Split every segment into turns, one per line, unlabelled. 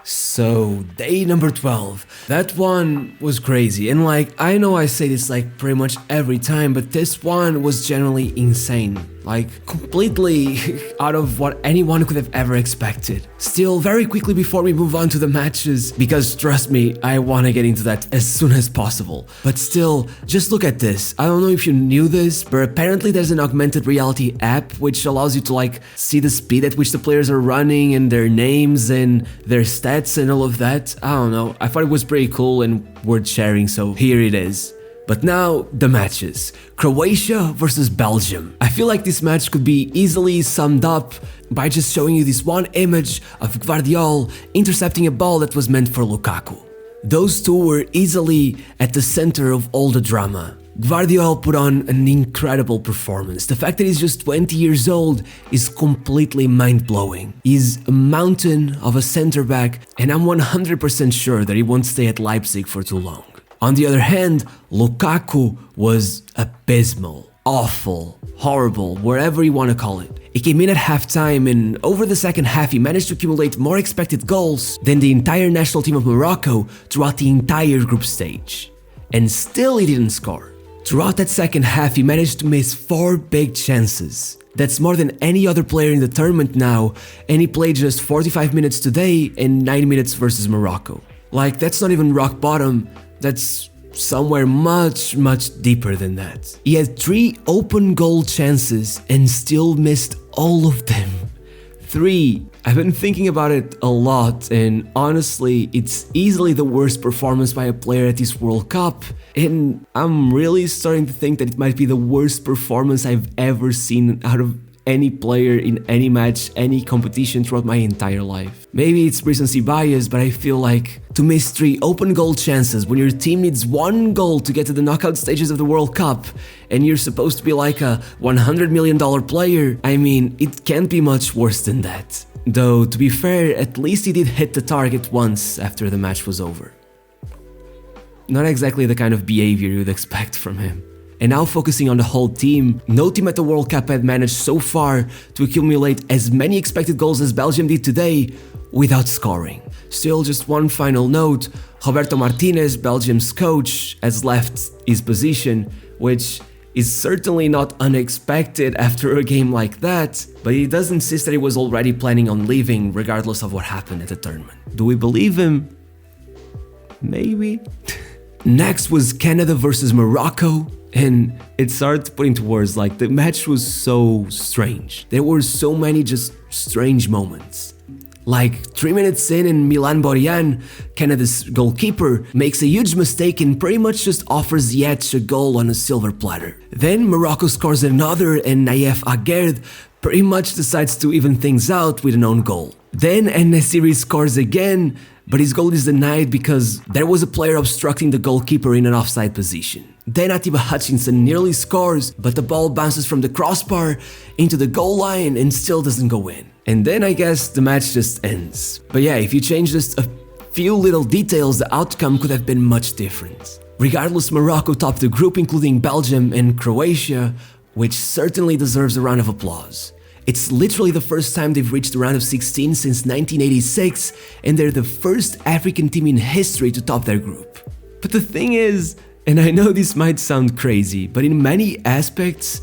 So, day number 12. That one was crazy, and like, I know I say this like pretty much every time, but this one was generally insane. Like, completely out of what anyone could have ever expected. Still, very quickly before we move on to the matches, because trust me, I want to get into that as soon as possible. But still, just look at this. I don't know if you knew this, but apparently there's an augmented reality app which allows you to like see the speed at which the players are running and their names and their stats and all of that. I don't know, I thought it was pretty cool and worth sharing, so here it is. But now, the matches. Croatia versus Belgium. I feel like this match could be easily summed up by just showing you this one image of Gvardiol intercepting a ball that was meant for Lukaku. Those two were easily at the center of all the drama. Gvardiol put on an incredible performance. The fact that he's just 20 years old is completely mind-blowing. He's a mountain of a center back, and I'm 100% sure that he won't stay at Leipzig for too long. On the other hand, Lukaku was abysmal, awful, horrible, wherever you want to call it. He came in at halftime and over the second half he managed to accumulate more expected goals than the entire national team of Morocco throughout the entire group stage. And still he didn't score. Throughout that second half he managed to miss 4 big chances. That's more than any other player in the tournament now, and he played just 45 minutes today and 9 minutes versus Morocco. Like, that's not even rock bottom. That's somewhere much deeper than that. He had 3 open goal chances and still missed all of them. 3. I've been thinking about it a lot, and honestly, it's easily the worst performance by a player at this World Cup, and I'm really starting to think that it might be the worst performance I've ever seen out of any player in any match, any competition throughout my entire life. Maybe it's recency bias, but I feel like to miss 3 open goal chances when your team needs 1 goal to get to the knockout stages of the World Cup and you're supposed to be like a $100 million player, I mean, it can't be much worse than that. Though, to be fair, at least he did hit the target once after the match was over. Not exactly the kind of behavior you'd expect from him. And now focusing on the whole team, no team at the World Cup had managed so far to accumulate as many expected goals as Belgium did today without scoring. Still, just one final note, Roberto Martinez, Belgium's coach, has left his position, which is certainly not unexpected after a game like that, but he does insist that he was already planning on leaving regardless of what happened at the tournament. Do we believe him? Maybe. Next was Canada versus Morocco. And it's hard to put into words, like the match was so strange. There were so many just strange moments. Like 3 minutes in and Milan Borjan, Canada's goalkeeper, makes a huge mistake and pretty much just offers Ziyech a goal on a silver platter. Then Morocco scores another and Naif Aguerd pretty much decides to even things out with an own goal. Then En-Nesyri scores again, but his goal is denied because there was a player obstructing the goalkeeper in an offside position. Then Atiba Hutchinson nearly scores, but the ball bounces from the crossbar into the goal line and still doesn't go in. And then I guess the match just ends. But yeah, if you change just a few little details, the outcome could have been much different. Regardless, Morocco topped the group including Belgium and Croatia, which certainly deserves a round of applause. It's literally the first time they've reached the round of 16 since 1986, and they're the first African team in history to top their group. But the thing is, and I know this might sound crazy, but in many aspects,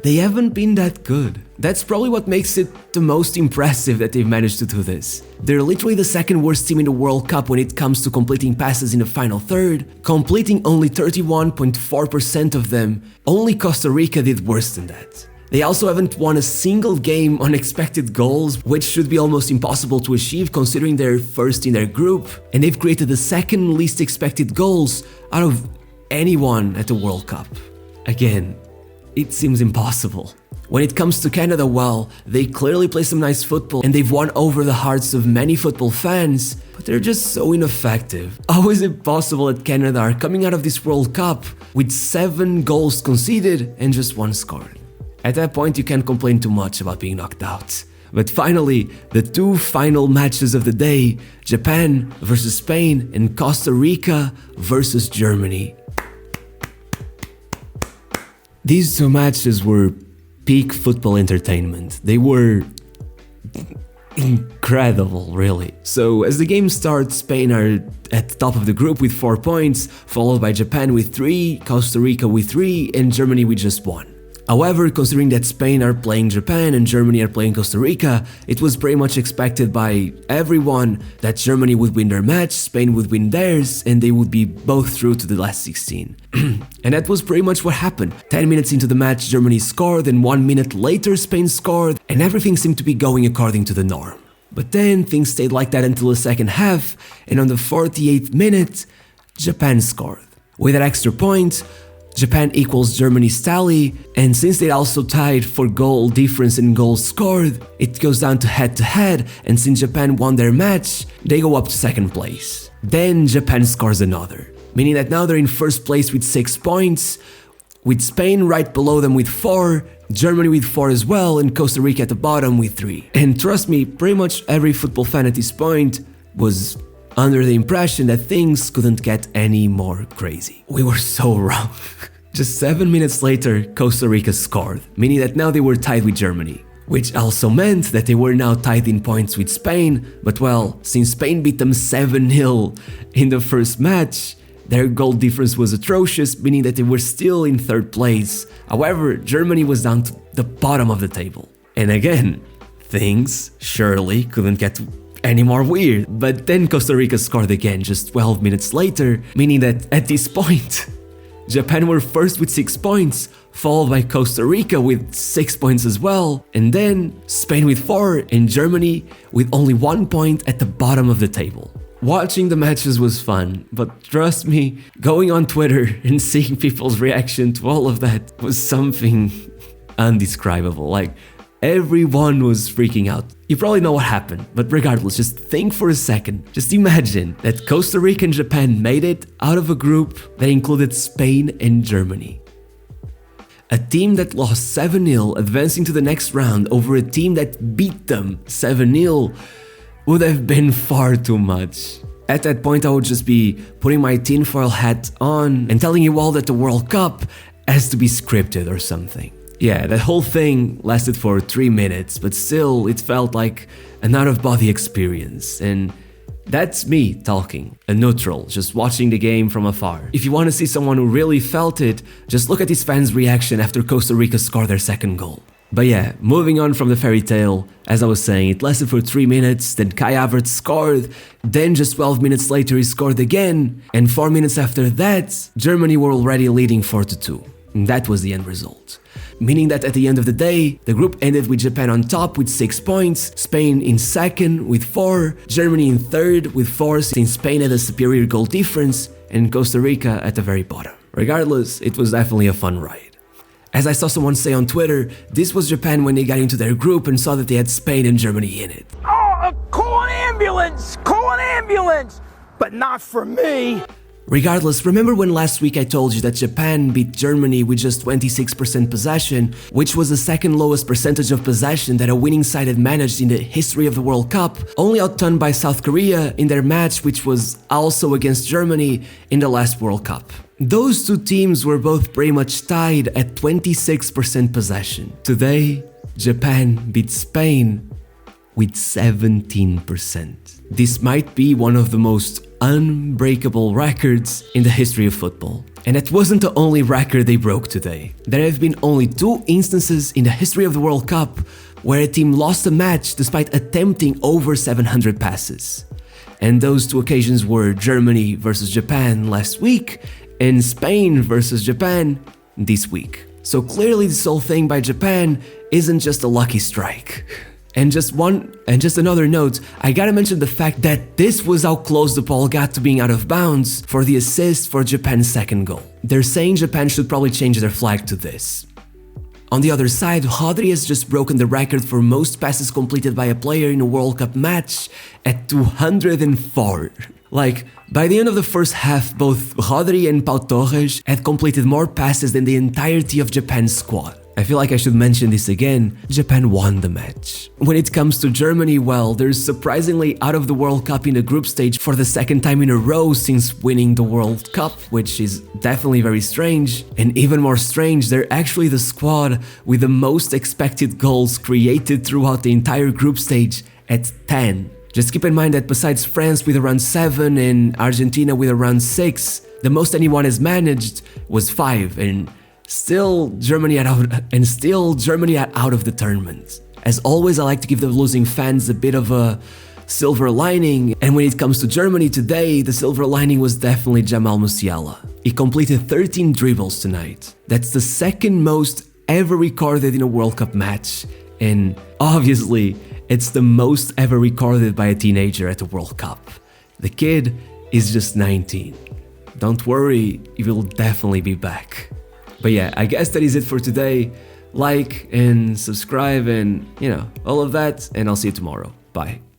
they haven't been that good. That's probably what makes it the most impressive that they've managed to do this. They're literally the second worst team in the World Cup when it comes to completing passes in the final third, completing only 31.4% of them. Only Costa Rica did worse than that. They also haven't won a single game on expected goals, which should be almost impossible to achieve considering they're first in their group, and they've created the second least expected goals out of anyone at the World Cup. Again, it seems impossible. When it comes to Canada, well, they clearly play some nice football and they've won over the hearts of many football fans, but they're just so ineffective. How is it possible that Canada are coming out of this World Cup with 7 goals conceded and just 1 scored? At that point, you can't complain too much about being knocked out. But finally, the 2 final matches of the day, Japan versus Spain and Costa Rica versus Germany. These 2 matches were peak football entertainment. They were incredible, really. So as the game starts, Spain are at the top of the group with 4 points, followed by Japan with 3, Costa Rica with 3, and Germany with just 1. However, considering that Spain are playing Japan and Germany are playing Costa Rica, it was pretty much expected by everyone that Germany would win their match, Spain would win theirs, and they would be both through to the last 16. And that was pretty much what happened. 10 minutes into the match, Germany scored, and 1 minute later Spain scored, and everything seemed to be going according to the norm. But then things stayed like that until the second half, and on the 48th minute, Japan scored. With that extra point, Japan equals Germany's tally, and since they also tied for goal difference in goals scored, it goes down to head, and since Japan won their match, they go up to second place. Then Japan scores another, meaning that now they're in first place with 6 points, with Spain right below them with 4, Germany with 4 as well, and Costa Rica at the bottom with 3. And trust me, pretty much every football fan at this point was under the impression that things couldn't get any more crazy. We were so wrong. Just 7 minutes later, Costa Rica scored, meaning that now they were tied with Germany, which also meant that they were now tied in points with Spain, but well, since Spain beat them 7-0 in the first match, their goal difference was atrocious, meaning that they were still in third place. However, Germany was down to the bottom of the table. And again, things surely couldn't get any more weird. But then Costa Rica scored again just 12 minutes later, meaning that at this point, Japan were first with 6 points, followed by Costa Rica with 6 points as well, and then Spain with 4 and Germany with only 1 point at the bottom of the table. Watching the matches was fun, but trust me, going on Twitter and seeing people's reaction to all of that was something undescribable. Like, everyone was freaking out. You probably know what happened, but regardless, just think for a second. Just imagine that Costa Rica and Japan made it out of a group that included Spain and Germany. A team that lost 7-0 advancing to the next round over a team that beat them 7-0 would have been far too much. At that point, I would just be putting my tinfoil hat on and telling you all that the World Cup has to be scripted or something. Yeah, that whole thing lasted for 3 minutes, but still, it felt like an out-of-body experience. And that's me talking, a neutral, just watching the game from afar. If you want to see someone who really felt it, just look at his fans' reaction after Costa Rica scored their second goal. But yeah, moving on from the fairy tale, as I was saying, it lasted for 3 minutes, then Kai Havertz scored, then just 12 minutes later he scored again, and 4 minutes after that, Germany were already leading 4-2. And that was the end result. Meaning that at the end of the day, the group ended with Japan on top with 6 points, Spain in second with 4, Germany in third with 4 since Spain had a superior goal difference, and Costa Rica at the very bottom. Regardless, it was definitely a fun ride. As I saw someone say on Twitter, this was Japan when they got into their group and saw that they had Spain and Germany in it.
Oh, call an ambulance! Call an ambulance! But not for me!
Regardless, remember when last week I told you that Japan beat Germany with just 26% possession, which was the second lowest percentage of possession that a winning side had managed in the history of the World Cup, only outdone by South Korea in their match, which was also against Germany in the last World Cup. Those two teams were both pretty much tied at 26% possession. Today, Japan beat Spain with 17%. This might be one of the most unbreakable records in the history of football. And that wasn't the only record they broke today. There have been only 2 instances in the history of the World Cup where a team lost a match despite attempting over 700 passes. And those 2 occasions were Germany versus Japan last week and Spain versus Japan this week. So clearly this whole thing by Japan isn't just a lucky strike. And just another note, I gotta mention the fact that this was how close the ball got to being out of bounds for the assist for Japan's second goal. They're saying Japan should probably change their flag to this. On the other side, Rodri has just broken the record for most passes completed by a player in a World Cup match at 204. Like, by the end of the first half, both Rodri and Pau Torres had completed more passes than the entirety of Japan's squad. I feel like I should mention this again, Japan won the match. When it comes to Germany, well, they're surprisingly out of the World Cup in the group stage for the second time in a row since winning the World Cup, which is definitely very strange. And even more strange, they're actually the squad with the most expected goals created throughout the entire group stage at 10. Just keep in mind that besides France with around 7 and Argentina with around 6, the most anyone has managed was 5, and still Germany out of the tournament. As always, I like to give the losing fans a bit of a silver lining, and when it comes to Germany today, the silver lining was definitely Jamal Musiala. He completed 13 dribbles tonight. That's the second most ever recorded in a World Cup match, and obviously it's the most ever recorded by a teenager at a World Cup. The kid is just 19. Don't worry, he will definitely be back. But yeah, I guess that is it for today. Like and subscribe and, all of that, and I'll see you tomorrow. Bye.